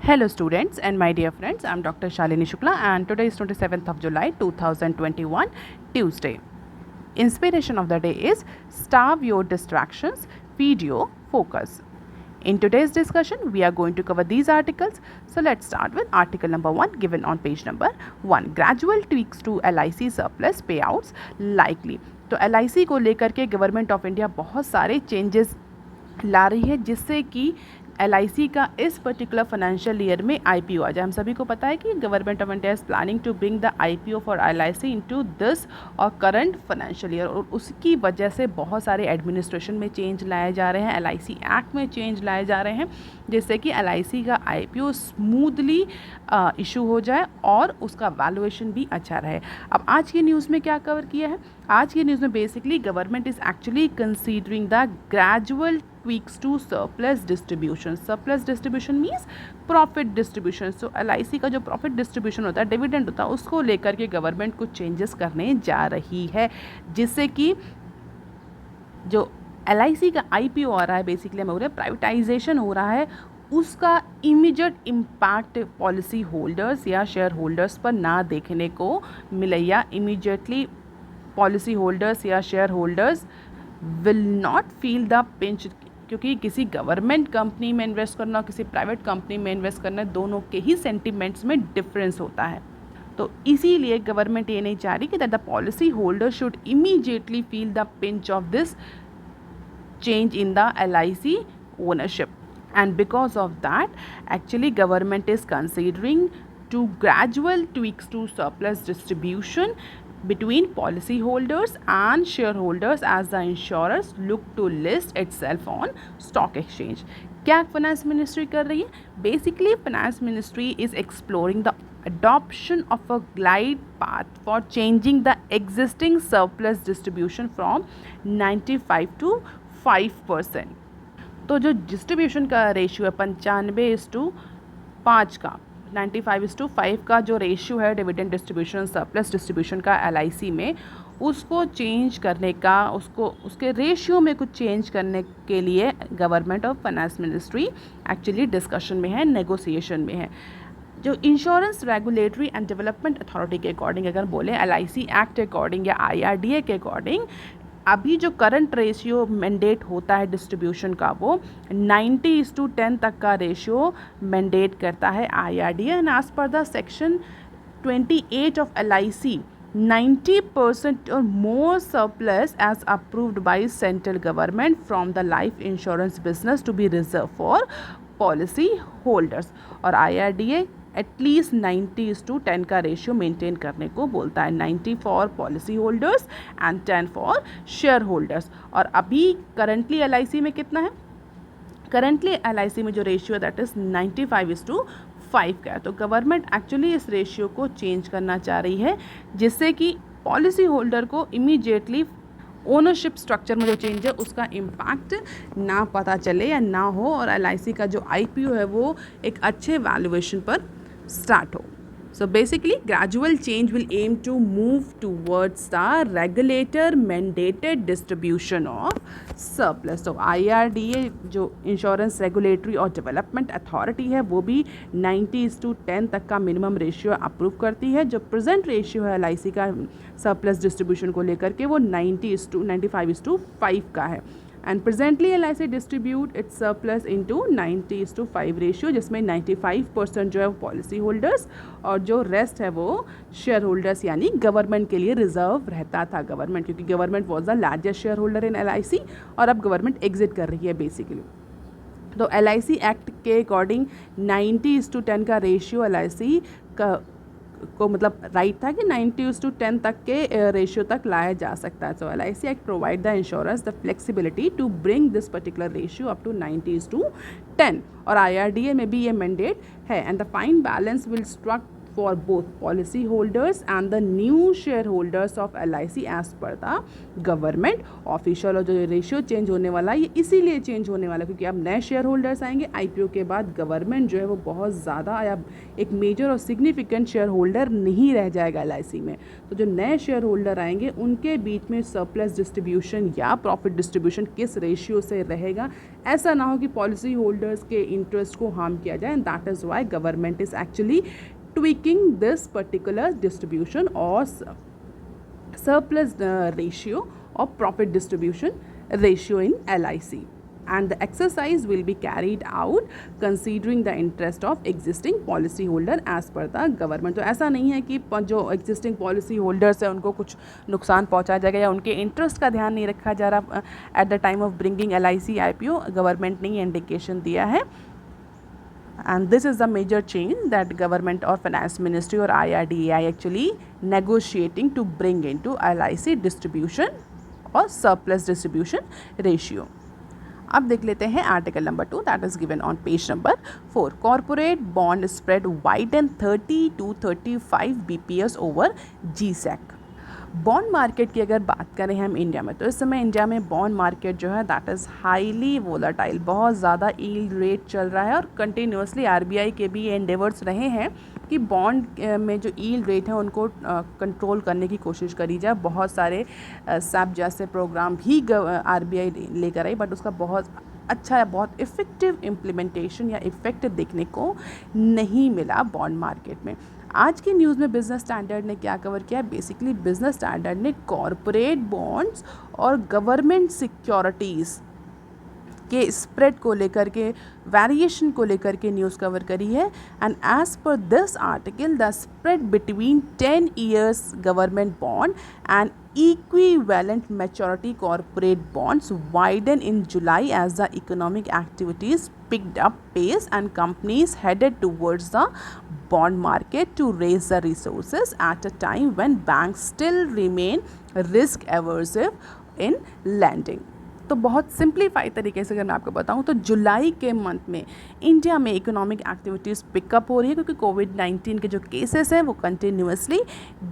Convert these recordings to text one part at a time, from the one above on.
Hello students and my dear friends, I am Dr. Shalini Shukla and today is 27th of July 2021 Tuesday. Inspiration of the day is starve your distractions, feed your focus. In today's discussion, we are going to cover these articles. So let's start with article number 1 given on page number 1. Gradual tweaks to LIC surplus payouts likely. तो LIC को लेकर के government of India बहुत सारे changes ला रही है जिससे कि LIC का इस पर्टिकुलर फाइनेंशियल ईयर में IPO आ जाए. हम सभी को पता है कि government of India is planning to bring the IPO for LIC into this और करंट फाइनेंशियल ईयर, और उसकी वजह से बहुत सारे एडमिनिस्ट्रेशन में चेंज लाए जा रहे हैं, LIC एक्ट में चेंज लाए जा रहे हैं जिससे कि LIC का IPO स्मूथली इशू हो जाए और उसका वैल्यूएशन भी अच्छा रहे. अब आज की न्यूज़ में क्या कवर किया है? आज की न्यूज़ में basically government is actually considering the gradual tweaks to surplus distribution. Surplus distribution means profit distribution. So LIC का जो profit distribution होता है, डिविडेंड होता है, उसको लेकर के गवर्नमेंट कुछ चेंजेस करने जा रही है जिससे कि जो LIC का IPO आ रहा है, बेसिकली हमें हो रहा है प्राइवेटाइजेशन हो रहा है, उसका इमीडिएट इम्पैक्ट पॉलिसी होल्डर्स या शेयर होल्डर्स पर ना देखने को मिले, या इमीडिएटली पॉलिसी होल्डर्स या share holders will not feel the pinch, क्योंकि किसी गवर्नमेंट कंपनी में इन्वेस्ट करना और किसी प्राइवेट कंपनी में इन्वेस्ट करना, दोनों के ही सेंटिमेंट्स में डिफरेंस होता है. तो इसीलिए गवर्नमेंट ये नहीं चाह रही कि that the policy holder should immediately feel the pinch of this change in the LIC ownership, and because of that actually government is considering to gradual tweaks to surplus distribution between policyholders and shareholders as the insurers look to list itself on stock exchange. क्या finance ministry कर रही है? Basically finance ministry is exploring the adoption of a glide path for changing the existing surplus distribution from 95 to 5%. तो जो distribution का ratio है 95:5 का, 95:5 का जो रेशियो है डिविडेंड डिस्ट्रीब्यूशन सरप्लस डिस्ट्रीब्यूशन का LIC में, उसको चेंज करने का, उसके रेशियो में कुछ चेंज करने के लिए गवर्नमेंट और फाइनेंस मिनिस्ट्री एक्चुअली डिस्कशन में है, नेगोशिएशन में है. जो insurance regulatory and development authority के अकॉर्डिंग अगर बोले, LIC एक्ट के अकॉर्डिंग या IRDA के अकॉर्डिंग, अभी जो करंट रेशियो मैंडेट होता है डिस्ट्रीब्यूशन का वो 90:10 तक का रेशियो मैंडेट करता है IRDA, and as per the section 28 of LIC 90% or more surplus as approved by central government from the life insurance business to be reserved for policy holders, और IRDA at least 90:10 का ratio maintain करने को बोलता है, 90 for policy holders and 10 for share holders. और अभी currently LIC में कितना है? करंटली LIC में जो रेशियो है दैट इज़ 95:5 का है. तो गवर्नमेंट एक्चुअली इस रेशियो को चेंज करना चाह रही है जिससे कि पॉलिसी होल्डर को इमीडिएटली ओनरशिप स्ट्रक्चर में जो चेंज है उसका इम्पैक्ट ना पता चले या ना हो, और LIC का जो IPO है वो एक अच्छे वैल्यूएशन पर स्टार्ट हो. So basically gradual change will aim to move towards the regulator mandated distribution of surplus. So IRDA जो इंश्योरेंस रेगुलेटरी और डेवलपमेंट अथॉरिटी है वो भी 90:10 तक का मिनिमम रेशियो अप्रूव करती है. जो प्रेजेंट रेशियो है LIC का सरप्लस डिस्ट्रीब्यूशन को लेकर के वो 95:5 का है, and presently LIC distribute it's surplus into 90:5 ratio, जिसमें 95% जो है वो पॉलिसी होल्डर्स और जो रेस्ट है वो शेयर होल्डर्स यानी गवर्नमेंट के लिए रिजर्व रहता था. गवर्नमेंट, क्योंकि government was the largest share holder in LIC और अब गवर्नमेंट एग्जिट कर रही है बेसिकली. तो LIC एक्ट के अकॉर्डिंग 90:10 का रेशियो LIC को मतलब राइट था कि 90:10 तक के रेशियो तक लाया जा सकता है. So LIC act provide the insurance the flexibility to bring this particular ratio up to 90:10, और IRDA में भी ये मैंडेट है, and the fine balance will struck for both policyholders and the new shareholders of LIC as per the government official. और जो ratio change होने वाला है ये इसीलिए चेंज होने वाला है क्योंकि अब नए शेयर होल्डर्स आएंगे। IPO के बाद गवर्नमेंट जो है वो बहुत ज़्यादा या एक मेजर और सिग्निफिकेंट शेयर होल्डर नहीं रह जाएगा LIC में। तो जो नए शेयर होल्डर आएंगे उनके बीच में सरप्लस डिस्ट्रीब्यूशन या प्रॉफिट डिस्ट्रीब्यूशन किस रेशियो से रहेगा, ऐसा ना हो कि पॉलिसी होल्डर्स के इंटरेस्ट को हार्म किया जाए। And that is why government is actually tweaking this particular distribution or surplus ratio or profit distribution ratio in LIC, and the exercise will be carried out considering the interest of existing policy holder as per the government। तो ऐसा नहीं है कि जो existing policy holders है उनको कुछ नुकसान पहुंचाया जाएगा या उनके इंटरेस्ट का ध्यान नहीं रखा जा रहा at the time of bringing LIC IPO। Government ने इंडिकेशन दिया है and this is the major change that government or finance ministry or IRDAI actually negotiating to bring into LIC distribution or surplus distribution ratio। अब देख लेते हैं article number 2 that is given on page number 4। Corporate bond spread widen 30 to 35 BPS over GSEC। Bond market की अगर बात करें हम India में, तो इस समय इंडिया में बॉन्ड मार्केट जो है दैट इज़ हाईली वोलाटाइल, बहुत ज़्यादा यील्ड रेट चल रहा है और कंटिन्यूसली RBI के भी एंडेवर्स रहे हैं कि बॉन्ड में जो यील्ड रेट है उनको कंट्रोल करने की कोशिश करी जाए। बहुत सारे SAP जैसे प्रोग्राम भी RBI लेकर आई, बट उसका बहुत अच्छा या बहुत इफ़ेक्टिव इम्प्लीमेंटेशन या इफ़ेक्ट देखने को नहीं मिला बॉन्ड मार्केट में। आज की न्यूज़ में बिजनेस स्टैंडर्ड ने क्या कवर किया, बेसिकली बिजनेस स्टैंडर्ड ने कॉरपोरेट बॉन्ड्स और गवर्नमेंट सिक्योरिटीज़ के स्प्रेड को लेकर के, वेरिएशन को लेकर के न्यूज़ कवर करी है। And as per this article the spread between 10 years government bond and equivalent maturity corporate bonds widen in July as the economic activities picked up pace and companies headed towards the bond market to raise the resources at a time when banks still remain risk aversive in lending। तो बहुत simplify तरीके से अगर मैं आपको बताऊं तो जुलाई के मंथ में इंडिया में इकोनॉमिक एक्टिविटीज़ पिकअप हो रही है क्योंकि कोविड-19 के जो केसेस हैं वो कंटिन्यूसली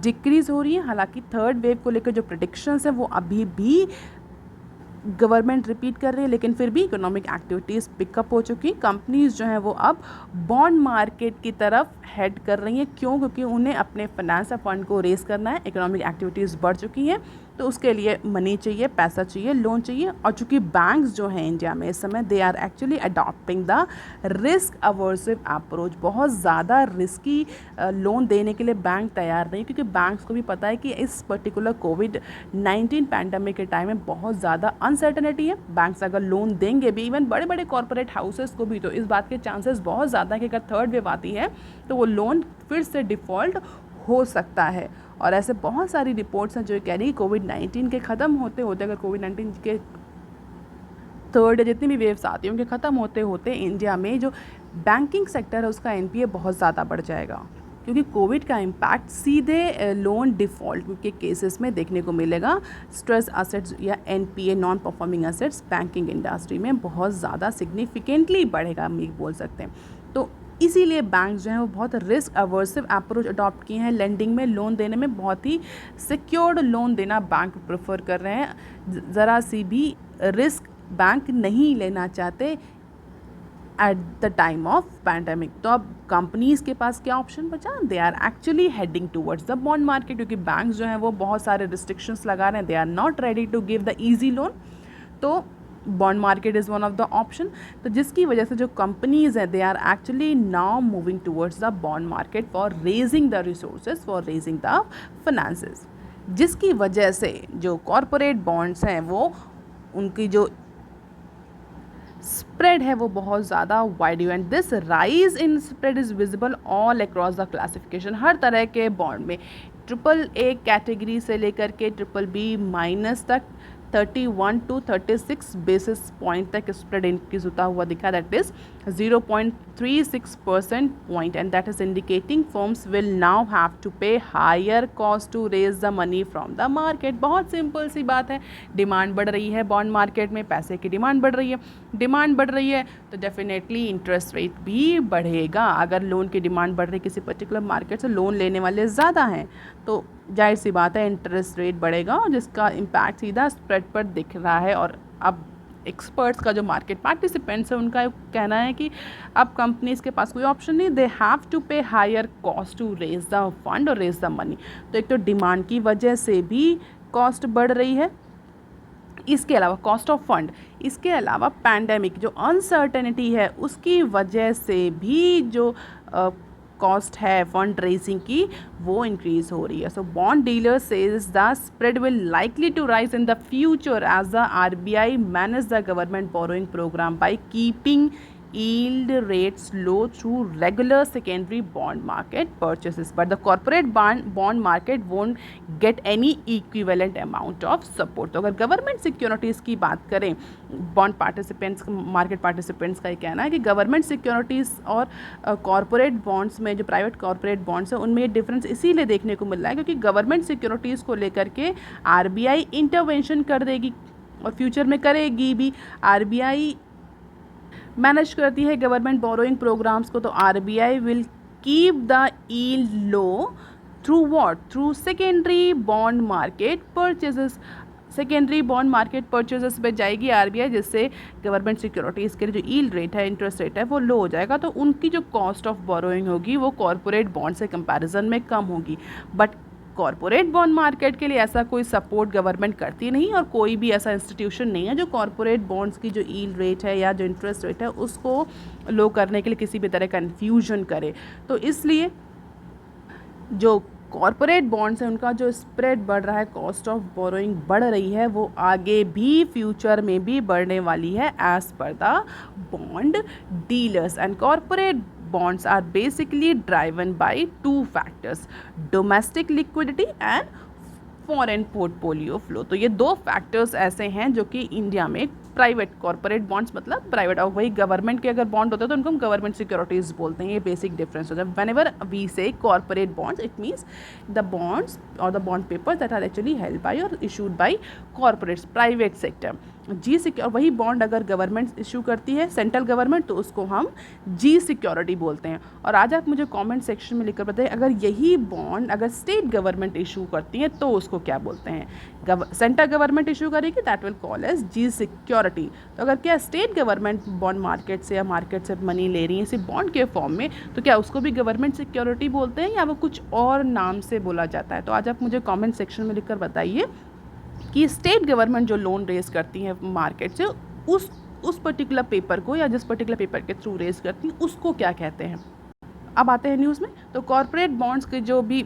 डिक्रीज़ हो रही है। हालांकि थर्ड वेव को लेकर जो प्रेडिक्शंस हैं वो अभी भी गवर्नमेंट रिपीट कर रही है, लेकिन फिर भी इकोनॉमिक एक्टिविटीज़ पिकअप हो चुकी। कंपनीज़ जो हैं वो अब बॉन्ड मार्केट की तरफ हेड कर रही हैं। क्यों? क्योंकि उन्हें अपने फाइनेंस फंड को रेस करना है। इकोनॉमिक एक्टिविटीज़ बढ़ चुकी हैं तो उसके लिए मनी चाहिए, पैसा चाहिए, लोन चाहिए। और चूँकि बैंक्स जो हैं इंडिया में इस समय they are actually adopting the risk aversive approach. बहुत ज़्यादा रिस्की लोन देने के लिए बैंक तैयार नहीं, क्योंकि बैंक्स को भी पता है कि इस पर्टिकुलर कोविड-19 पैंडमिक के टाइम में बहुत ज़्यादा अनसर्टनिटी है। बैंक्स अगर लोन देंगे भी, इवन बड़े बड़े कॉर्पोरेट हाउसेस को भी, तो इस बात के चांसेस बहुत ज़्यादा है कि अगर थर्ड वेव आती है तो वो लोन फिर से डिफ़ॉल्ट हो सकता है। और ऐसे बहुत सारी रिपोर्ट्स हैं जो कह रही है कोविड-19 के ख़त्म होते होते, अगर कोविड-19 के थर्ड जितनी भी वेव्स आती हैं उनके ख़त्म होते होते इंडिया में जो बैंकिंग सेक्टर है उसका NPA बहुत ज़्यादा बढ़ जाएगा, क्योंकि कोविड का इम्पैक्ट सीधे लोन डिफ़ॉल्ट के केसेस में देखने को मिलेगा। स्ट्रेस असेट्स या NPA non performing assets banking industry में बहुत ज़्यादा सिग्निफिकेंटली बढ़ेगा, हम ये बोल सकते हैं। तो इसीलिए बैंक्स जो हैं वो बहुत रिस्क अवर्सिव अप्रोच अडॉप्ट किए हैं। लेंडिंग में, लोन देने में बहुत ही सिक्योर्ड लोन देना बैंक प्रेफर कर रहे हैं। ज़रा सी भी रिस्क बैंक नहीं लेना चाहते at the time of pandemic. तो अब कंपनीज़ के पास क्या ऑप्शन बचा? They are actually heading towards the bond market, क्योंकि बैंक्स जो हैं वो बहुत सारे रिस्ट्रिक्शंस लगा रहे हैं। They are not ready to give the easy loan. तो bond market is one of the option. तो जिसकी वजह से जो कंपनीज़ हैं they are actually now moving towards the bond market for raising the resources, for raising the finances, जिसकी वजह से जो कॉरपोरेट बॉन्ड्स हैं वो उनकी जो स्प्रेड है वो बहुत ज़्यादा वाइड है। And this rise in spread is visible all across the classification. हर तरह के बॉन्ड में AAA कैटेगरी से लेकर के BBB माइनस तक 31 to 36 बेसिस पॉइंट तक स्प्रेड इंक्रीज होता हुआ दिखा। That is 0.36% point, and that is indicating firms will now have to pay higher cost to raise the money from the market. बहुत simple सी बात है, डिमांड बढ़ रही है बॉन्ड मार्केट में, पैसे की डिमांड बढ़ रही है, डिमांड बढ़ रही है तो डेफिनेटली इंटरेस्ट रेट भी बढ़ेगा। अगर लोन की डिमांड बढ़ रही है किसी पर्टिकुलर मार्केट से, लोन लेने वाले ज़्यादा हैं तो जाहिर सी बात है इंटरेस्ट रेट बढ़ेगा, और जिसका इम्पैक्ट सीधा स्प्रेड पर दिख रहा है। और अब एक्सपर्ट्स का जो मार्केट पार्टिसिपेंट्स है उनका कहना है कि अब कंपनीज के पास कोई ऑप्शन नहीं, they have to pay higher cost to raise the fund और रेज द मनी। तो एक तो डिमांड की वजह से भी कॉस्ट बढ़ रही है, इसके अलावा कॉस्ट ऑफ फंड, इसके अलावा पैंडेमिक जो अनसर्टेनिटी है उसकी वजह से भी जो कॉस्ट है फंड रेजिंग की वो इंक्रीज हो रही है। So bond dealer says the spread will likely to rise in the future as the RBI manage the government borrowing program by keeping yield rates low through regular secondary bond market purchases, but the corporate bond market won't get any equivalent amount of support. तो अगर government securities की बात करें, bond participants, market participants का ये कहना है कि गवर्नमेंट सिक्योरिटीज़ और कॉरपोरेट बॉन्ड्स में जो प्राइवेट कॉरपोरेट बॉन्ड्स हैं उनमें ये डिफरेंस इसीलिए देखने को मिल रहा है क्योंकि गवर्नमेंट सिक्योरिटीज़ को लेकर के RBI इंटरवेंशन कर देगी और फ्यूचर में करेगी भी। RBI मैनेज करती है गवर्नमेंट बोरोइंग प्रोग्राम्स को, तो RBI will keep the yield low through what, through secondary bond market purchases. Secondary bond market purchases पे जाएगी RBI, जिससे गवर्नमेंट सिक्योरिटीज़ के लिए जो यील्ड रेट है, इंटरेस्ट रेट है वो लो हो जाएगा, तो उनकी जो कॉस्ट ऑफ बोरोइंग होगी वो कॉरपोरेट बॉन्ड से कंपैरिजन में कम होगी। बट कॉरपोरेट बॉन्ड मार्केट के लिए ऐसा कोई सपोर्ट गवर्नमेंट करती नहीं, और कोई भी ऐसा इंस्टीट्यूशन नहीं है जो कॉरपोरेट बॉन्ड्स की जो यील्ड रेट है या जो इंटरेस्ट रेट है उसको लो करने के लिए किसी भी तरह कन्फ्यूजन करे। तो इसलिए जो कॉरपोरेट बॉन्ड्स हैं उनका जो स्प्रेड बढ़ रहा है, कॉस्ट ऑफ बोरोइंग बढ़ रही है, वो आगे भी फ्यूचर में भी बढ़ने वाली है as per the bond dealers. And corporate bonds are basically driven by two factors, domestic liquidity and foreign portfolio flow। तो ये दो फैक्टर्स ऐसे हैं जो कि इंडिया में प्राइवेट कॉर्पोरेट बॉन्ड्स मतलब प्राइवेट, और वही गवर्नमेंट के अगर बॉन्ड होते हैं तो उनको हम गवर्नमेंट सिक्योरिटीज़ बोलते हैं। ये बेसिक डिफरेंस होता है। Whenever we say corporate bonds it means the bonds और the bond papers that are actually held by और issued by corporates, private sector. G secure, वही बॉन्ड अगर गवर्नमेंट इशू करती है, सेंट्रल गवर्नमेंट, तो उसको हम जी सिक्योरिटी बोलते हैं। और आज आप मुझे कमेंट सेक्शन में लिखकर बताइए अगर यही बॉन्ड अगर स्टेट गवर्नमेंट इशू करती है तो उसको क्या बोलते हैं। सेंट्रल गवर्नमेंट इशू करेगी that will call as G security. तो अगर क्या स्टेट गवर्नमेंट बॉन्ड मार्केट से या मार्केट से मनी ले रही है सिर्फ बॉन्ड के फॉर्म में, तो क्या उसको भी गवर्नमेंट सिक्योरिटी बोलते हैं या वो कुछ और नाम से बोला जाता है। तो आज आप मुझे कॉमेंट सेक्शन में लिखकर बताइए कि स्टेट गवर्नमेंट जो लोन रेज करती है मार्केट से उस पर्टिकुलर पेपर को या जिस पर्टिकुलर पेपर के थ्रू रेज करती है उसको क्या कहते हैं। अब आते हैं न्यूज़ में। तो कॉर्पोरेट बॉन्ड्स के जो भी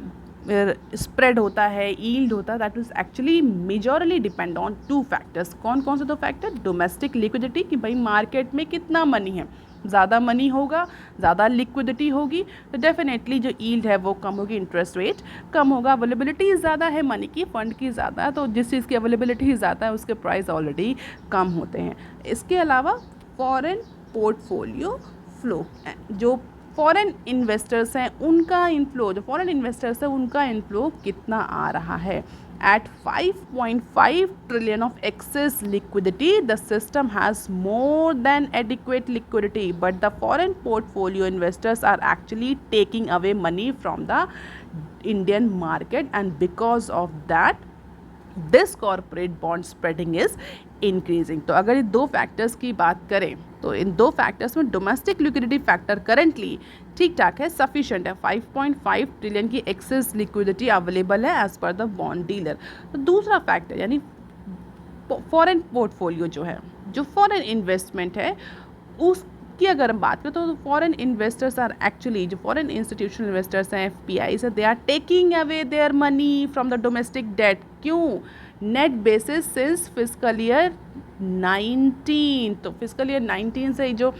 स्प्रेड होता है, यील्ड होता है, that is actually majorly depend on two factors. कौन कौन से दो फैक्टर? डोमेस्टिक लिक्विडिटी, कि भाई मार्केट में कितना मनी है, ज़्यादा मनी होगा, ज़्यादा लिक्विडिटी होगी तो डेफिनेटली जो यील्ड है वो कम होगी, इंटरेस्ट रेट कम होगा। अवेलेबिलिटी ज़्यादा है मनी की, फंड की ज़्यादा है, तो जिस चीज़ की अवेलेबिलिटी ज़्यादा है उसके प्राइस ऑलरेडी कम होते हैं। इसके अलावा फॉरेन पोर्टफोलियो फ्लो, जो फॉरेन इन्वेस्टर्स हैं उनका इनफ्लो, जो फॉरेन इन्वेस्टर्स हैं उनका इनफ्लो कितना आ रहा है। At 5.5 trillion of excess liquidity, the system has more than adequate liquidity, but the foreign portfolio investors are actually taking away money from the Indian market, and because of that this corporate bond spreading is increasing। तो अगर ये दो factors की बात करें तो इन दो factors में डोमेस्टिक लिक्विडिटी फैक्टर करेंटली ठीक ठाक है, सफिशेंट है। 5.5 ट्रिलियन की एक्सेस लिक्विडिटी अवेलेबल है as per the bond dealer. तो दूसरा फैक्टर यानी फॉरेन पोर्टफोलियो जो है, जो फॉरेन इन्वेस्टमेंट है उसकी अगर हम बात करें तो फॉरेन इन्वेस्टर्स आर एक्चुअली, जो फॉरेन इंस्टीट्यूशनल इन्वेस्टर्स हैं FPIs है, they are taking away their money from the domestic debt. क्यों? Net basis since fiscal year 19, तो फिस्कल ईयर 19 से जो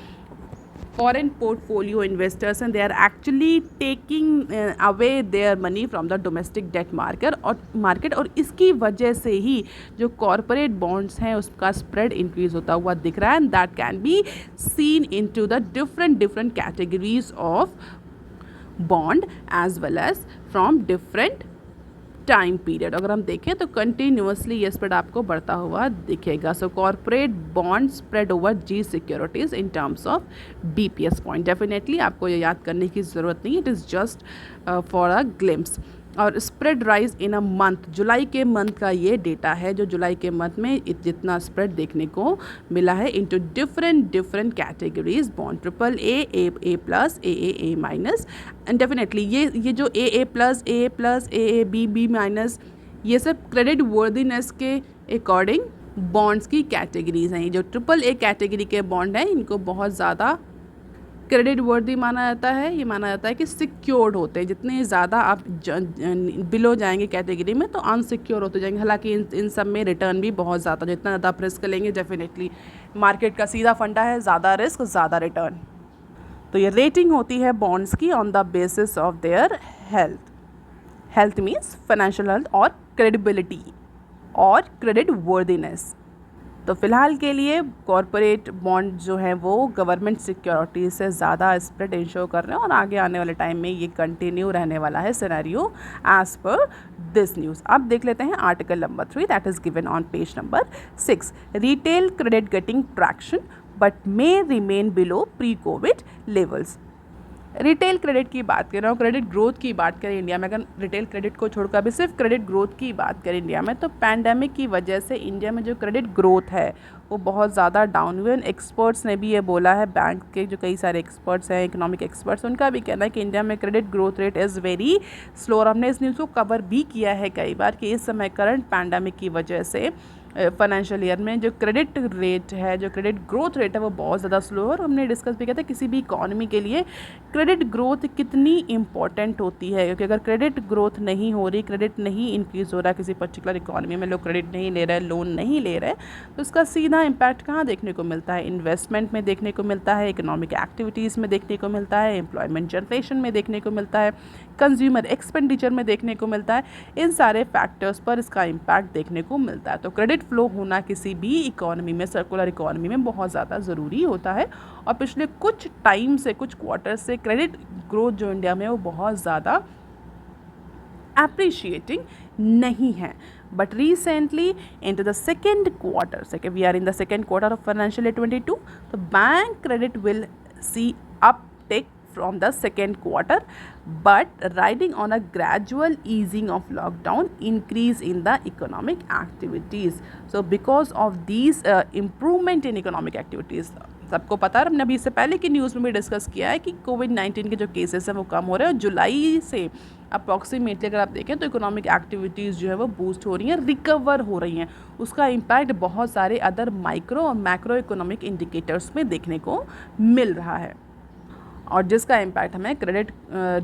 foreign portfolio investors and they are actually taking away their money from the domestic debt market और इसकी वजह से ही जो corporate bonds हैं उसका स्प्रेड इंक्रीज होता हुआ दिख रहा है and that can be seen into the different categories of bond as well as from different time period. अगर हम देखें तो कंटिन्यूसली ये स्प्रेड आपको बढ़ता हुआ दिखेगा। So corporate bond spread over G securities in terms of BPS point. Definitely आपको ये याद करने की ज़रूरत नहीं, it is just for a glimpse. और spread rise in a month, जुलाई के मंथ का ये डेटा है जो जुलाई के मंथ में जितना स्प्रेड देखने को मिला है into different categories bond triple A plus A minus and definitely ये जो ए प्लस ए बी माइनस ये सब क्रेडिट वर्दीनेस के अकॉर्डिंग बॉन्ड्स की कैटेगरीज हैं। ये जो ट्रिपल ए कैटेगरी के बॉन्ड हैं इनको बहुत ज़्यादा क्रेडिट वर्दी माना जाता है। ये माना जाता है कि सिक्योर्ड होते हैं, जितने ज़्यादा आप बिलो जाएंगे कैटेगरी में तो अनसिक्योर होते जाएंगे। हालांकि इन सब में रिटर्न भी बहुत ज़्यादा, जितना ज़्यादा आप रिस्क लेंगे डेफिनेटली मार्केट का सीधा फंडा है, ज़्यादा रिस्क ज़्यादा रिटर्न। तो ये रेटिंग होती है बॉन्ड्स की on the basis of their health means financial health और क्रेडिबिलिटी और क्रेडिट वर्दीनेस। तो फ़िलहाल के लिए कॉरपोरेट बॉन्ड जो है वो गवर्नमेंट सिक्योरिटीज़ से ज़्यादा स्प्रेड इंश्योर कर रहे हैं और आगे आने वाले टाइम में ये कंटिन्यू रहने वाला है scenario as per this news. अब देख लेते हैं article number 3 that is given on page number 6। Retail credit getting traction but may remain below pre covid levels. Retail credit की बात कर रहा हूँ, क्रेडिट ग्रोथ की बात करें इंडिया में, अगर रिटेल क्रेडिट को छोड़कर अभी सिर्फ क्रेडिट ग्रोथ की बात करें इंडिया में तो पैंडेमिक की वजह से इंडिया में जो क्रेडिट ग्रोथ है वो बहुत ज़्यादा डाउन हुई। एक्सपर्ट्स ने भी ये बोला है, बैंक के जो कई सारे एक्सपर्ट्स हैं, इकोनॉमिक एक्सपर्ट्स, उनका भी कहना है कि इंडिया में credit growth rate is very slow. और हमने इस न्यूज़ को कवर भी किया है कई बार कि इस समय करंट पैंडेमिक की वजह से फाइनेंशियल ईयर में जो क्रेडिट रेट है, जो क्रेडिट ग्रोथ रेट है वो बहुत ज़्यादा स्लो है। और हमने डिस्कस भी किया था किसी भी इकॉनमी के लिए क्रेडिट ग्रोथ कितनी इंपॉर्टेंट होती है, क्योंकि अगर क्रेडिट ग्रोथ नहीं हो रही, क्रेडिट नहीं इंक्रीज़ हो रहा है किसी पर्टिकुलर इकॉनमी में, लोग क्रेडिट नहीं ले रहे, लोन नहीं ले रहे, तो उसका सीधा इम्पैक्ट कहाँ देखने को मिलता है? इन्वेस्टमेंट में देखने को मिलता है, इकोनॉमिक एक्टिविटीज़ में देखने को मिलता है, एम्प्लॉयमेंट जनरेशन में देखने को मिलता है, कंज्यूमर एक्सपेंडिचर में देखने को मिलता है। इन सारे फैक्टर्स पर इसका इम्पैक्ट देखने को मिलता है। तो क्रेडिट फ्लो होना किसी भी इकोनॉमी में, सर्कुलर इकोनॉमी में बहुत ज़्यादा ज़रूरी होता है। और पिछले कुछ टाइम से, कुछ क्वार्टर से क्रेडिट ग्रोथ जो इंडिया में वो बहुत ज़्यादा अप्रिशिएटिंग नहीं है। But recently into the second quarter, we are in the second quarter of financial year 22, the bank credit will see uptick from the second quarter, but riding on a gradual easing of lockdown, increase in the economic activities. So because of these improvement in economic activities, सबको पता है, हमने अभी इससे पहले की news में भी डिस्कस किया है कि कोविड-19 के जो केसेस हैं वो कम हो रहे हैं और जुलाई से अप्रॉक्सीमेटली अगर आप देखें तो इकोनॉमिक एक्टिविटीज़ जो है वो बूस्ट हो रही हैं, रिकवर हो रही हैं। उसका इम्पैक्ट बहुत सारे अदर माइक्रो और मैक्रो इकोनॉमिक इंडिकेटर्स में देखने को मिल रहा है और जिसका इम्पैक्ट हमें क्रेडिट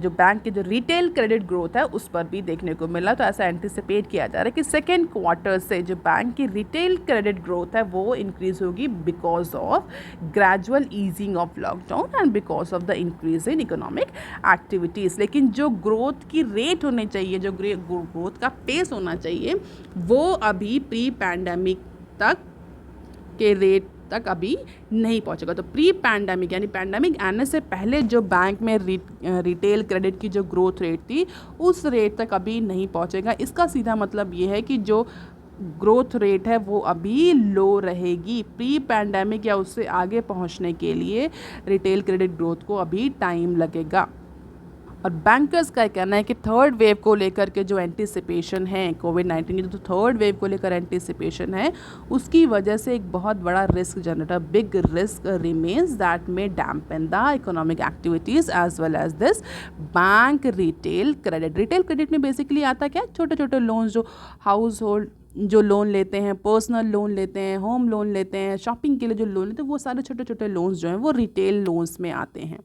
जो बैंक के जो रिटेल क्रेडिट ग्रोथ है उस पर भी देखने को मिला। तो ऐसा एंटिसिपेट किया जा रहा है कि सेकेंड क्वार्टर से जो बैंक की रिटेल क्रेडिट ग्रोथ है वो इंक्रीज़ होगी because of gradual easing of lockdown and because of the increase in economic activities. लेकिन जो ग्रोथ की रेट होनी चाहिए, जो ग्रोथ का पेस होना चाहिए, वो अभी प्री पैंडेमिक तक के रेट तक अभी नहीं पहुंचेगा। तो प्री पैंडेमिक यानी पैंडेमिक आने से पहले जो बैंक में रिटेल क्रेडिट की जो ग्रोथ रेट थी उस रेट तक अभी नहीं पहुंचेगा। इसका सीधा मतलब ये है कि जो ग्रोथ रेट है वो अभी लो रहेगी। प्री पैंडेमिक या उससे आगे पहुंचने के लिए रिटेल क्रेडिट ग्रोथ को अभी टाइम लगेगा। और बैंकर्स का कहना है कि थर्ड वेव को लेकर के जो एंटिसिपेशन है कोविड-19 की, जो थर्ड वेव को लेकर एंटिसिपेशन है उसकी वजह से एक बहुत बड़ा risk generator, big risk remains that may dampen the economic activities as well as this bank retail credit. Retail credit में बेसिकली आता क्या, छोटे छोटे लोन्स जो हाउस होल्ड जो लोन लेते हैं, पर्सनल लोन लेते हैं, होम लोन लेते हैं, शॉपिंग के लिए जो लोन लेते हैं, वो सारे छोटे छोटे लोन्स जो हैं वो रिटेल लोन्स में आते हैं।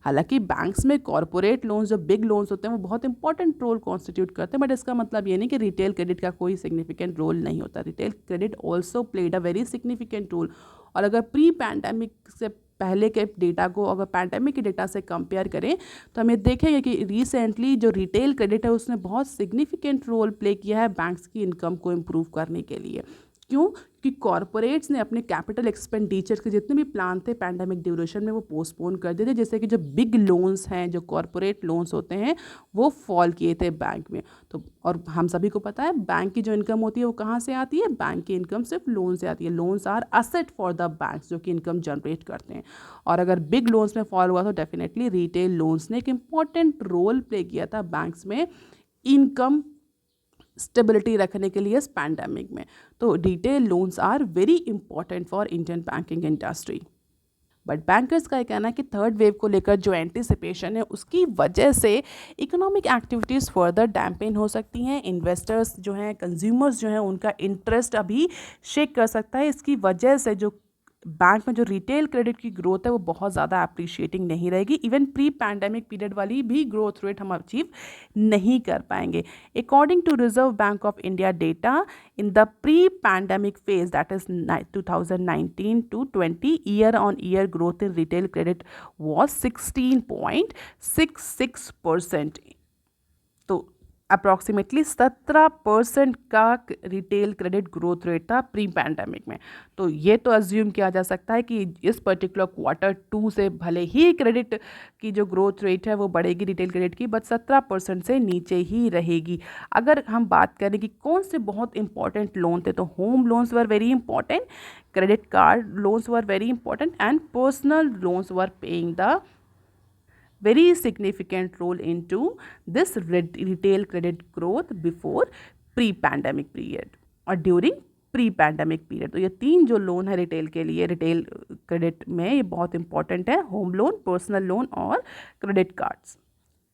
हालांकि बैंक्स में कॉर्पोरेट लोन्स जो बिग लोन्स होते हैं वो बहुत इंपॉर्टेंट रोल कॉन्स्टिट्यूट करते हैं, बट इसका मतलब ये नहीं कि रिटेल क्रेडिट का कोई सिग्निफिकेंट रोल नहीं होता। Retail credit also played a very significant role. और अगर प्री पैंडेमिक से पहले के डेटा को अगर पैंडेमिक के डेटा से कंपेयर करें तो हमें देखेंगे कि रिसेंटली जो रिटेल क्रेडिट है उसने बहुत सिग्निफिकेंट रोल प्ले किया है बैंक्स की इनकम को इम्प्रूव करने के लिए। क्यों? कि कॉरपोरेट्स ने अपने कैपिटल एक्सपेंडिचर के जितने भी प्लान थे पैंडेमिक ड्यूरेशन में वो पोस्टपोन कर दिए थे, जैसे कि जो बिग लोन्स हैं, जो कॉरपोरेट लोन्स होते हैं, वो फॉल किए थे बैंक में। तो और हम सभी को पता है बैंक की जो इनकम होती है वो कहाँ से आती है? बैंक की इनकम सिर्फ लोन से आती है। Loans are asset for the banks जो कि इनकम जनरेट करते हैं। और अगर बिग लोन्स में फॉल हुआ तो डेफिनेटली रिटेल लोन्स ने एक इम्पॉर्टेंट रोल प्ले किया था बैंक्स में इनकम स्टेबिलिटी रखने के लिए इस पैंडेमिक में। तो retail loans are very important for Indian banking industry. But bankers का ये कहना है कि थर्ड वेव को लेकर जो एंटिसिपेशन है उसकी वजह से इकोनॉमिक एक्टिविटीज़ फर्दर डैम्पेन हो सकती हैं। इन्वेस्टर्स जो हैं, कंज्यूमर्स जो हैं, उनका इंटरेस्ट अभी शेक कर सकता है। इसकी वजह से जो बैंक में जो रिटेल क्रेडिट की ग्रोथ है वो बहुत ज़्यादा अप्रिशिएटिंग नहीं रहेगी। इवन प्री पैंडेमिक पीरियड वाली भी ग्रोथ रेट हम अचीव नहीं कर पाएंगे। According to Reserve Bank of India data, in the pre pandemic phase that is 2019 to 20 year on year growth in retail credit was 16.66%। तो approximately 17% का retail credit growth rate था pre pandemic में। तो ये तो अज्यूम किया जा सकता है कि इस पर्टिकुलर Q2 से भले ही क्रेडिट की जो ग्रोथ रेट है वो बढ़ेगी रिटेल क्रेडिट की, बट 17% से नीचे ही रहेगी। अगर हम बात करें कि कौन से बहुत इंपॉर्टेंट लोन थे, तो home loans were very important, credit card loans were very important and personal loans were paying the very significant role into this retail credit growth before pre-pandemic period और during pre-pandemic period। तो ये तीन जो loan है retail के लिए, retail credit में ये बहुत इंपॉर्टेंट है, होम लोन, पर्सनल लोन और क्रेडिट कार्ड्स।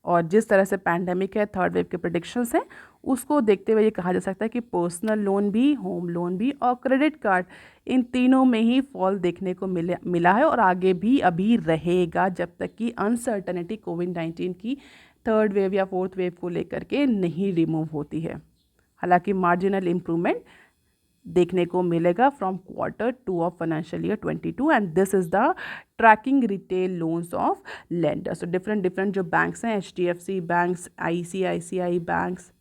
और जिस तरह से पैंडेमिक है, थर्ड वेव के प्रेडिक्शंस हैं, उसको देखते हुए ये कहा जा सकता है कि पर्सनल लोन भी, होम लोन भी और क्रेडिट कार्ड, इन तीनों में ही फॉल देखने को मिला है और आगे भी अभी रहेगा जब तक कि अनसर्टनिटी कोविड-19 की थर्ड वेव या फोर्थ वेव को लेकर के नहीं रिमूव होती है। हालांकि मार्जिनल इम्प्रूवमेंट देखने को मिलेगा from Q2 of financial year 22 and this is the tracking retail loans of lenders. तो डिफरेंट जो बैंक्स हैं, HDFC banks, ICICI banks,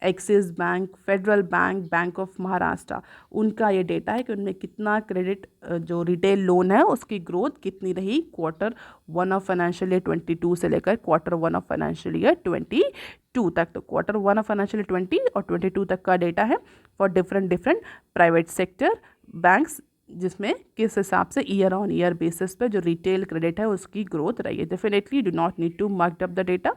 Axis bank, Federal bank, bank of Maharashtra, उनका ये डेटा है कि उनमें कितना क्रेडिट जो रिटेल लोन है उसकी ग्रोथ कितनी रही Q1 ऑफ फाइनेंशियल ईयर 22 से लेकर Q1 ऑफ फाइनेंशियल ईयर 22 तक। तो Q1 ऑफ फाइनेंशियल ईयर 20 और 22 तक का डेटा है for different private sector banks, जिसमें किस हिसाब से ईयर ऑन ईयर बेसिस पे जो रिटेल क्रेडिट है उसकी ग्रोथ रही है। Definitely do not need to mark up the data,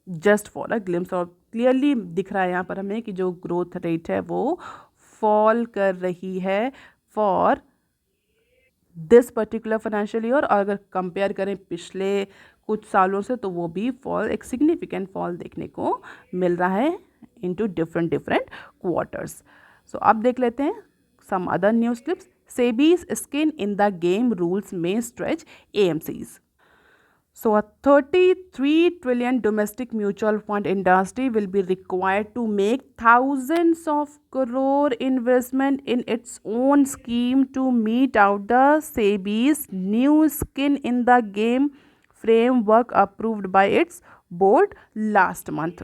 just for a glimpse. और क्लियरली दिख रहा है यहाँ पर हमें कि जो ग्रोथ रेट है वो फॉल कर रही है for this particular financial year. और अगर कंपेयर करें पिछले कुछ सालों से तो वो भी फॉल, एक सिग्निफिकेंट फॉल देखने को मिल रहा है इनटू डिफरेंट क्वार्टर्स। सो अब देख लेते हैं some other news clips. SEBI's skin in the game rules may stretch AMCs. So a 33 trillion domestic mutual fund industry will be required to make thousands of crore investment in its own scheme to meet out the SEBI's new skin in the game framework approved by its board last month.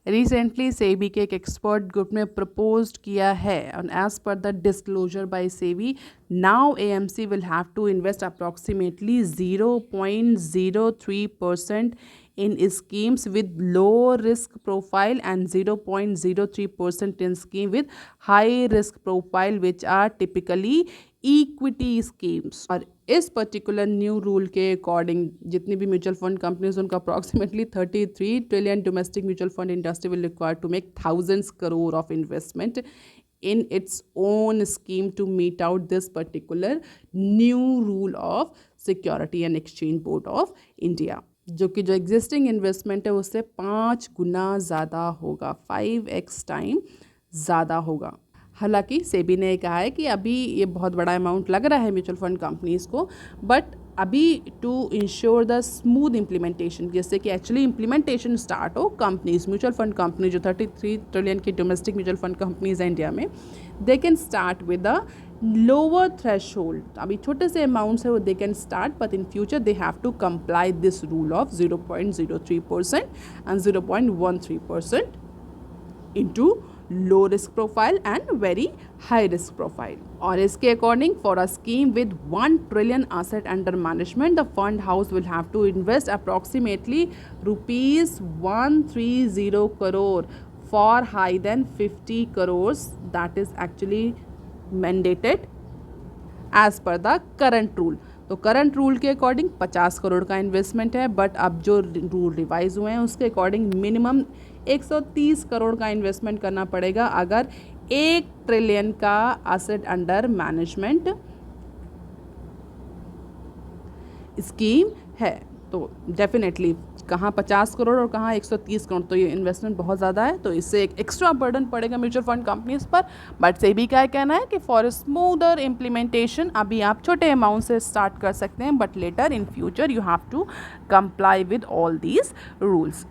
Recently SEBI के एक expert group ने proposed किया है and as per the disclosure by SEBI, now AMC will have to invest approximately 0.03% in schemes with low risk profile and 0.03% in scheme with high risk profile which are typically equity schemes. और इस particular new rule के according जितनी भी mutual fund companies उनका approximately 33 trillion domestic mutual fund industry will require to make thousands crore of investment in its own scheme to meet out this particular new rule of Security and Exchange Board of India, जो कि जो existing investment है उससे 5 गुना ज़्यादा होगा, 5x time ज़्यादा होगा। हालांकि सेबी ने कहा है कि अभी ये बहुत बड़ा अमाउंट लग रहा है म्यूचुअल फंड कंपनीज़ को, बट अभी to ensure the smooth implementation, जैसे कि एक्चुअली इम्प्लीमेंटेशन स्टार्ट हो, कंपनीज म्यूचुअल फंड कंपनी जो 33 ट्रिलियन की डोमेस्टिक म्यूचुअल फंड कंपनीज हैं इंडिया में, they can start with the lower threshold, अभी छोटे से अमाउंट्स है वो they can start, but in future they have to comply this rule of 0.03% and 0.13% into low risk profile and very high risk profile. और इसके according for a scheme with 1 trillion asset under management, the fund house will have to invest approximately rupees 130 crore for higher than 50 crores, that is actually mandated as per the current rule. तो current rule के according 50 crore का investment है, but अब जो rule revise हुए हैं उसके according minimum 130 crore का इन्वेस्टमेंट करना पड़ेगा अगर 1 ट्रिलियन का एसेट अंडर मैनेजमेंट स्कीम है। तो डेफिनेटली कहाँ 50 करोड़ और कहाँ 130 करोड़, तो ये इन्वेस्टमेंट बहुत ज़्यादा है, तो इससे एक एक्स्ट्रा बर्डन पड़ेगा म्यूचुअल फंड कंपनीज पर। बट सेबी का कहना है कि फॉर स्मूदर इम्प्लीमेंटेशन अभी आप छोटे अमाउंट से स्टार्ट कर सकते हैं, but later in future you have to comply with all these rules.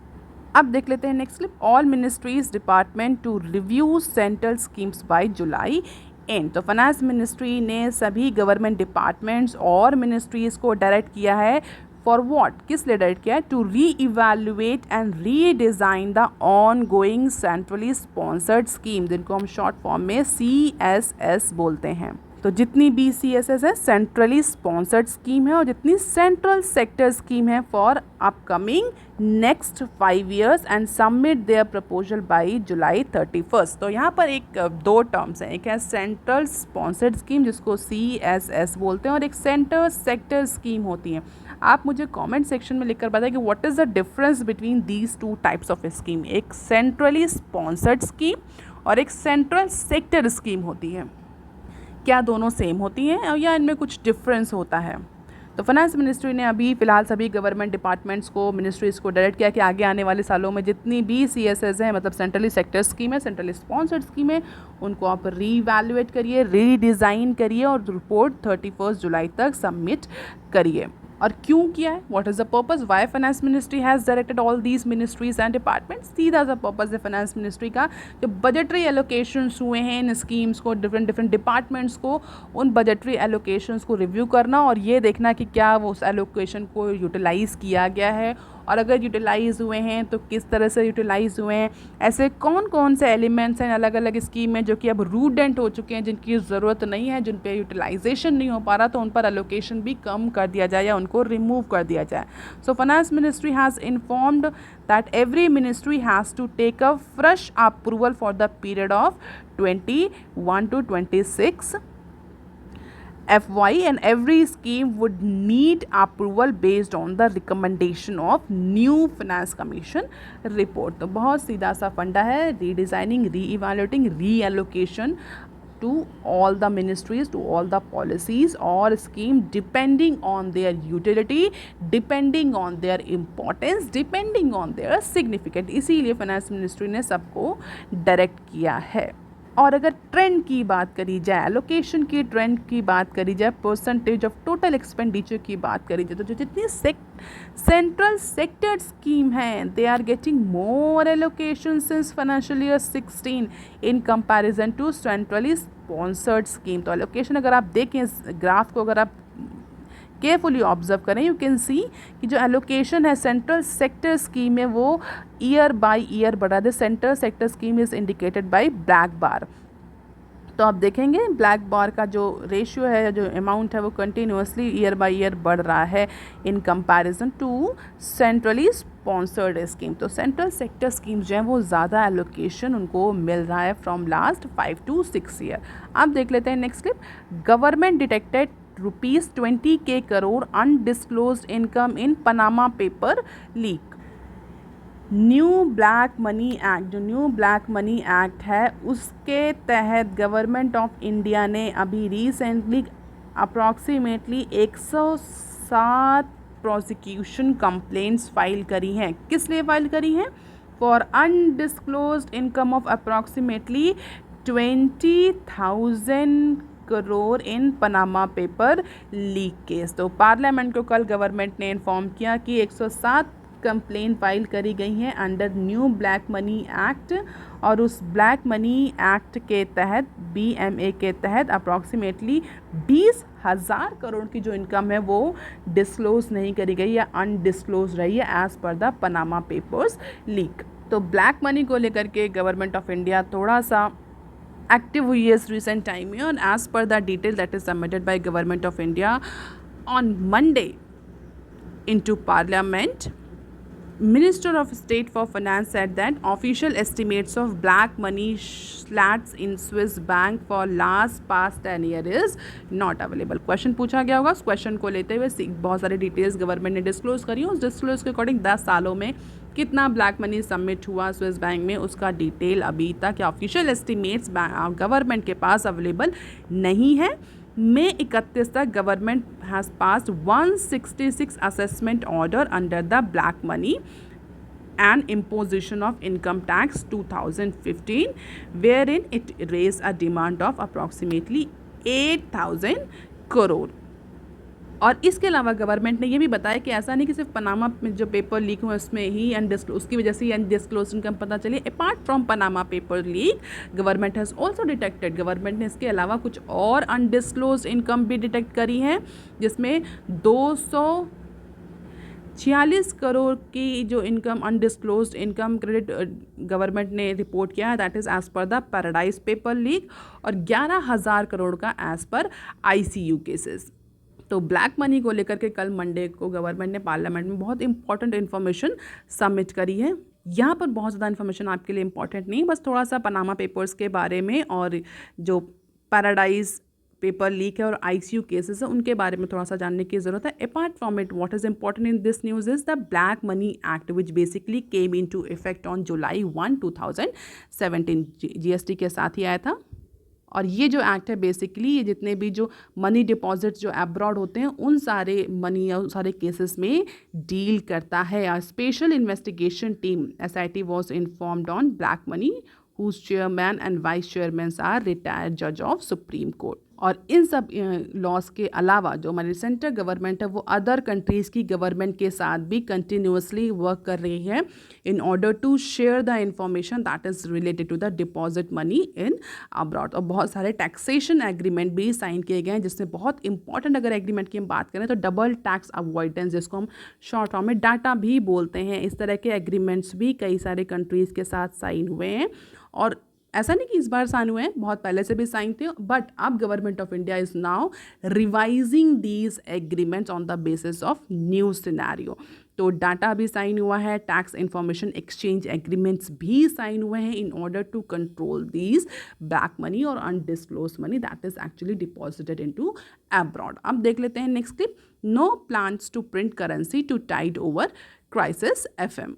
अब देख लेते हैं next clip. All ministries department to review central schemes by July end. तो फाइनेंस मिनिस्ट्री ने सभी गवर्नमेंट डिपार्टमेंट्स और मिनिस्ट्रीज़ को डायरेक्ट किया है फॉर वॉट, किस लिए डायरेक्ट किया है, to reevaluate and redesign the ongoing centrally sponsored scheme, जिनको हम शॉर्ट फॉर्म में CSS बोलते हैं। तो जितनी भी CSS है सेंट्रली स्पॉन्सर्ड स्कीम है, और जितनी सेंट्रल सेक्टर स्कीम है for upcoming next 5 years and submit there proposal by July 31st। तो यहाँ पर एक 2 टर्म्स हैं, एक है सेंट्रल स्पॉन्सर्ड स्कीम जिसको CSS बोलते हैं, और एक सेंटर सेक्टर स्कीम होती है। आप मुझे कमेंट सेक्शन में लिखकर बताएं कि what is the difference between these 2 types of scheme. एक सेंट्रली स्पॉन्सर्ड स्कीम और एक सेंट्रल सेक्टर स्कीम होती है, क्या दोनों सेम होती हैं या इनमें कुछ डिफरेंस होता है। तो फाइनेंस मिनिस्ट्री ने अभी फ़िलहाल सभी गवर्नमेंट डिपार्टमेंट्स को, मिनिस्ट्रीज़ को डायरेक्ट किया कि आगे आने वाले सालों में जितनी भी CSS हैं, मतलब सेंट्रली सेक्टर स्कीम है, सेंट्रली स्पॉन्सर्ड स्कीम है, उनको आप रीवैल्यूएट करिए, रीडिज़ाइन करिए और रिपोर्ट 31 जुलाई तक सबमिट करिए। और क्यों किया है, what is the purpose, why finance ministry has directed all these ministries and departments. सीधा सा पर्पज़ है फाइनेंस मिनिस्ट्री का, जो बजटरी एलोकेशंस हुए हैं इन स्कीम्स को, डिफरेंट डिपार्टमेंट्स को, उन बजटरी एलोकेशंस को रिव्यू करना और ये देखना कि क्या वो उस एलोकेशन को यूटिलाइज़ किया गया है, और अगर यूटिलाइज़ हुए हैं तो किस तरह से यूटिलाइज़ हुए हैं, ऐसे कौन कौन से एलिमेंट्स हैं अलग अलग स्कीम में जो कि अब रूडेंट हो चुके हैं, जिनकी ज़रूरत नहीं है, जिन पे यूटिलाइजेशन नहीं हो पा रहा, तो उन पर एलोकेशन भी कम कर दिया जाए या उनको रिमूव कर दिया जाए। So finance ministry has informed that every ministry has to take a fresh approval for the period of 21 to 26 FY, and every scheme would need approval based on the recommendation of new finance commission report। तो बहुत सीधा सा फंडा है, redesigning, री-इवैल्यूएटिंग, री-एलोकेशन to all the ministries, to all the policies or scheme depending on their utility, depending on their importance, depending on their significance। इसीलिए finance ministry ने सबको direct किया है। और अगर ट्रेंड की बात करी जाए, एलोकेशन की ट्रेंड की बात करी जाए, परसेंटेज ऑफ टोटल एक्सपेंडिचर की बात करी जाए, तो जो जितनी सेंट्रल सेक्टर स्कीम हैं, they are getting more allocation since financial year 16 in comparison to centrally sponsored scheme. तो एलोकेशन अगर आप देखें इस ग्राफ को, अगर आप केयरफुली ऑब्जर्व करें, यू कैन सी कि जो एलोकेशन है सेंट्रल सेक्टर स्कीम में वो ईयर बाय ईयर बढ़ा है। Central sector scheme is indicated by black बार। तो आप देखेंगे ब्लैक बार का जो रेशियो है, जो अमाउंट है, वो कंटिन्यूसली ईयर बाय ईयर बढ़ रहा है in comparison to centrally sponsored scheme. तो सेंट्रल सेक्टर स्कीम्स जो हैं वो ज़्यादा एलोकेशन उनको मिल रहा है फ्रॉम लास्ट 5 to 6 ईयर। अब देख लेते हैं next clip. Government detected ₹20K crore undisclosed income in Panama paper leak. New black money act, जो न्यू ब्लैक मनी एक्ट है उसके तहत गवर्नमेंट ऑफ इंडिया ने अभी recently approximately 107 prosecution complaints file करी हैं। किस लिए फाइल करी हैं? For undisclosed income of approximately 20,000 crore in Panama paper leak case. तो पार्लियामेंट को कल गवर्नमेंट ने इन्फॉर्म किया कि 107 कंप्लेन फाइल करी गई हैं under new black money act, और उस ब्लैक मनी एक्ट के तहत BMA के तहत अप्रॉक्सीमेटली 20,000 करोड़ की जो इनकम है वो डिस्क्लोज नहीं करी गई या अनडिस्क्लोज रही है as per the Panama papers leak. तो ब्लैक मनी को लेकर के गवर्नमेंट ऑफ इंडिया थोड़ा सा एक्टिव हुई है इस रिसेंट टाइम में, और as per the detail that is submitted by government of India on Monday into parliament, Minister of State for Finance said that official estimates of black money slats in Swiss bank for last past 10 year is not available। Question पूछा गया होगा, उस question को लेते हुए बहुत सारी details government ने डिस्क्लोज करी, उस डिस्क्लोज के अकॉर्डिंग 10 सालों में कितना ब्लैक मनी सबमिट हुआ स्विस बैंक में, उसका डिटेल अभी तक या ऑफिशियल एस्टिमेट्स गवर्नमेंट के पास अवेलेबल नहीं है। मई 31 तक government has passed 166 assessment order under the black money and imposition of income tax 2015, wherein it raised a demand of approximately 8,000 crore। और इसके अलावा गवर्नमेंट ने ये भी बताया कि ऐसा नहीं कि सिर्फ पनामा में जो पेपर लीक हुआ उसमें ही उसकी वजह से अनडिस्क्लोज इनकम पता चली। Apart from Panama paper leak, government has also detected, government ने इसके अलावा कुछ और अनडिस्क्लोज इनकम भी डिटेक्ट करी है, जिसमें 246 करोड़ की जो income undisclosed income credit government ने रिपोर्ट किया है, that is as per the paradise paper leak, और 11,000 करोड़ का एज पर ICU केसेस। तो ब्लैक मनी को लेकर के कल मंडे को गवर्नमेंट ने पार्लियामेंट में बहुत इंपॉर्टेंट इन्फॉर्मेशन सबमिट करी है। यहाँ पर बहुत ज़्यादा इन्फॉर्मेशन आपके लिए इंपॉर्टेंट नहीं, बस थोड़ा सा पनामा पेपर्स के बारे में और जो पैराडाइज पेपर लीक है और ICU केसेस है उनके बारे में थोड़ा सा जानने की ज़रूरत है। Apart from it, what is important in this news is the black money act which basically came into effect on July 1, 2017, GST के साथ ही आया था। और ये जो एक्ट है बेसिकली ये जितने भी जो मनी डिपॉजिट्स जो अब्रॉड होते हैं उन सारे मनी या सारे केसेस में डील करता है। A special investigation team SIT was informed on black money whose chairman and vice chairmen are retired judge of Supreme Court। और इन सब लॉस के अलावा जो हमारी सेंट्रल गवर्नमेंट है वो अदर कंट्रीज़ की गवर्नमेंट के साथ भी कंटिन्यूसली वर्क कर रही है in order to share the information that is related to the deposit money in abroad. और बहुत सारे टैक्सेशन एग्रीमेंट भी साइन किए गए हैं, जिसमें बहुत इंपॉर्टेंट अगर एग्रीमेंट की हम बात करें तो डबल टैक्स अवॉइडेंस, जिसको हम शॉर्ट फॉर्म में डाटा भी बोलते हैं, इस तरह के एग्रीमेंट्स भी कई सारे कंट्रीज़ के साथ साइन हुए हैं। और ऐसा नहीं कि इस बार साइन हुए हैं, बहुत पहले से भी साइन थे, बट अब government of India is now revising these agreements on the basis of new scenario. तो डाटा भी साइन हुआ है, टैक्स इंफॉर्मेशन एक्सचेंज एग्रीमेंट्स भी साइन हुए हैं in order to control these black money और undisclosed money that is actually deposited into abroad. अब देख लेते हैं next clip. No plans to print currency to tide over crisis FM।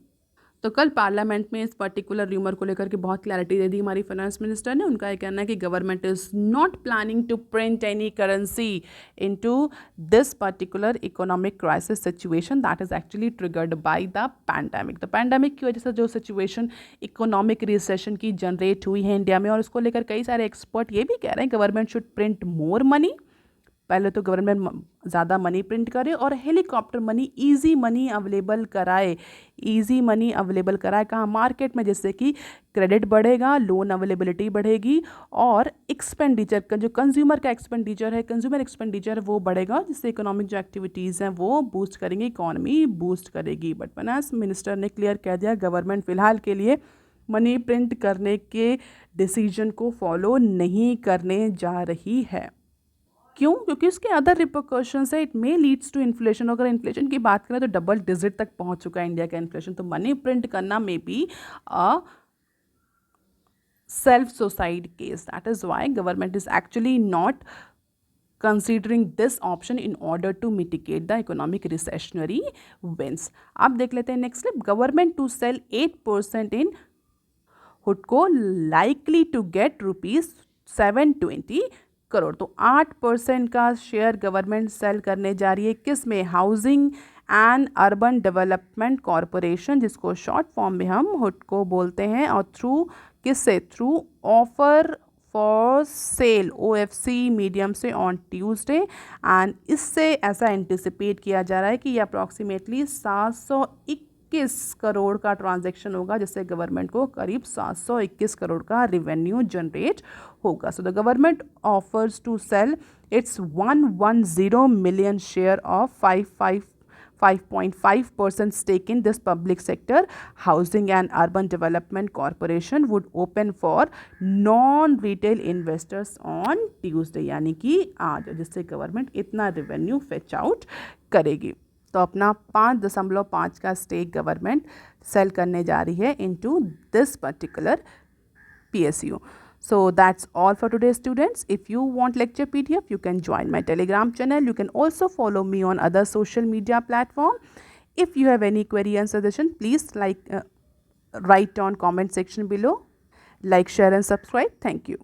तो कल पार्लियामेंट में इस पर्टिकुलर र्यूमर को लेकर के बहुत क्लैरिटी दे दी हमारी फाइनेंस मिनिस्टर ने। उनका ये कहना है कि government is not planning to print any currency into this particular economic crisis situation that is actually triggered by the pandemic. तो पैंडेमिक की वजह से जो सिचुएशन इकोनॉमिक रिसेशन की जनरेट हुई है इंडिया में, और उसको लेकर कई सारे एक्सपर्ट ये भी कह रहे हैं government should print more money. पहले तो गवर्नमेंट ज़्यादा मनी प्रिंट करे और helicopter money, easy money available कराए, ईजी मनी अवेलेबल कराए कहाँ, मार्केट में, जिससे कि क्रेडिट बढ़ेगा, लोन अवेलेबिलिटी बढ़ेगी और एक्सपेंडिचर का जो कंज्यूमर का एक्सपेंडिचर है, कंज्यूमर एक्सपेंडिचर वो बढ़ेगा, जिससे इकोनॉमिक जो एक्टिविटीज़ हैं वो बूस्ट करेंगे, इकॉनमी बूस्ट करेगी। बट फाइनेंस मिनिस्टर ने क्लियर कह दिया गवर्नमेंट फ़िलहाल के लिए मनी प्रिंट करने के डिसीजन को फॉलो नहीं करने जा रही है। क्यों? क्योंकि उसके अदर रिपरकशंस है, it may leads to inflation. अगर इन्फ्लेशन की बात करें तो डबल डिजिट तक पहुंच चुका है इंडिया का इन्फ्लेशन, तो मनी प्रिंट करना may be a self suicide case. That is why government is actually not considering this option in order to mitigate the economic recessionary winds. अब देख लेते हैं next slip. Government to sell 8% in हुडको likely to get ₹720 crore. तो 8% का share government cell करने जा रही है, किस में? Housing and urban development corporation, जिसको शॉर्ट फॉर्म में हम हुडको बोलते हैं, और थ्रू किससे? Through offer for sale OFC medium से ऑन ट्यूसडे। एंड इससे ऐसा एंटिसिपेट किया जा रहा है कि ये अप्रॉक्सीमेटली 721 721 करोड़ का ट्रांजैक्शन होगा, जिससे गवर्नमेंट को करीब 721 करोड़ का रेवेन्यू जनरेट होगा. So the government offers to sell its 110 million share of 5.5% stake in this public sector. Housing and Urban Development Corporation would open for non-retail investors on Tuesday, यानी कि आज, जिससे गवर्नमेंट इतना revenue fetch out करेगी. तो अपना 5.5 का stake government cell करने जा रही है into this particular PSU. So that's all for today, students. If you want lecture PDF, you can join my Telegram channel. You can also follow me on other social media platform. If you have any query and suggestion, please write on comment section below. Like, share and subscribe. Thank you.